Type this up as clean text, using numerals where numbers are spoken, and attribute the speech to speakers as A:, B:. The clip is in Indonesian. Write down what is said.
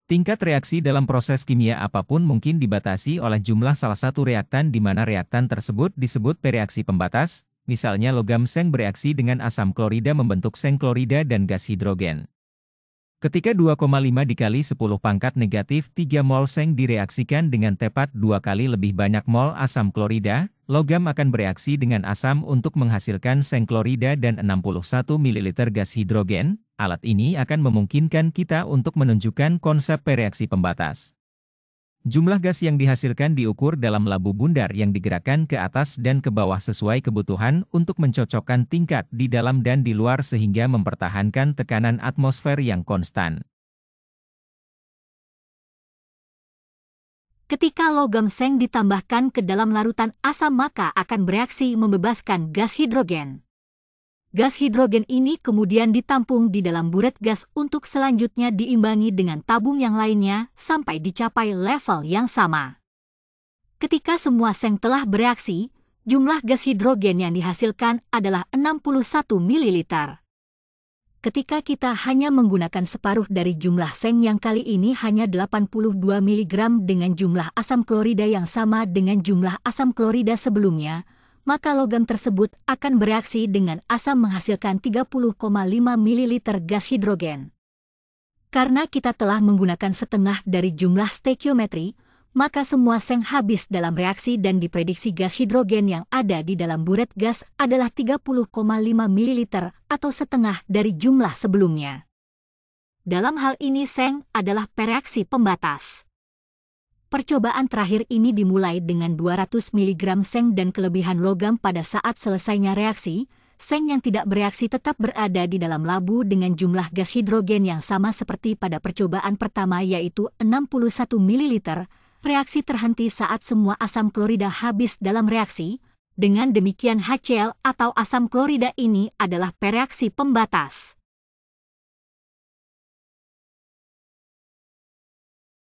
A: Tingkat reaksi dalam proses kimia apapun mungkin dibatasi oleh jumlah salah satu reaktan di mana reaktan tersebut disebut bereaksi pembatas, misalnya logam seng bereaksi dengan asam klorida membentuk seng klorida dan gas hidrogen. Ketika 2,5 dikali 10 pangkat negatif 3 mol seng direaksikan dengan tepat 2 kali lebih banyak mol asam klorida, logam akan bereaksi dengan asam untuk menghasilkan seng klorida dan 61 ml gas hidrogen. Alat ini akan memungkinkan kita untuk menunjukkan konsep reaksi pembatas. Jumlah gas yang dihasilkan diukur dalam labu bundar yang digerakkan ke atas dan ke bawah sesuai kebutuhan untuk mencocokkan tingkat di dalam dan di luar sehingga mempertahankan tekanan atmosfer yang konstan.
B: Ketika logam seng ditambahkan ke dalam larutan asam maka akan bereaksi membebaskan gas hidrogen. Gas hidrogen ini kemudian ditampung di dalam buret gas untuk selanjutnya diimbangi dengan tabung yang lainnya sampai dicapai level yang sama. Ketika semua seng telah bereaksi, jumlah gas hidrogen yang dihasilkan adalah 61 ml. Ketika kita hanya menggunakan separuh dari jumlah seng yang kali ini hanya 82 mg dengan jumlah asam klorida yang sama dengan jumlah asam klorida sebelumnya, maka logam tersebut akan bereaksi dengan asam menghasilkan 30,5 ml gas hidrogen. Karena kita telah menggunakan setengah dari jumlah stekiometri, maka semua seng habis dalam reaksi dan diprediksi gas hidrogen yang ada di dalam buret gas adalah 30,5 ml atau setengah dari jumlah sebelumnya. Dalam hal ini seng adalah pereaksi pembatas. Percobaan terakhir ini dimulai dengan 200 mg seng dan kelebihan logam pada saat selesainya reaksi. Seng yang tidak bereaksi tetap berada di dalam labu dengan jumlah gas hidrogen yang sama seperti pada percobaan pertama yaitu 61 ml. Reaksi terhenti saat semua asam klorida habis dalam reaksi. Dengan demikian HCl atau asam klorida ini adalah pereaksi pembatas.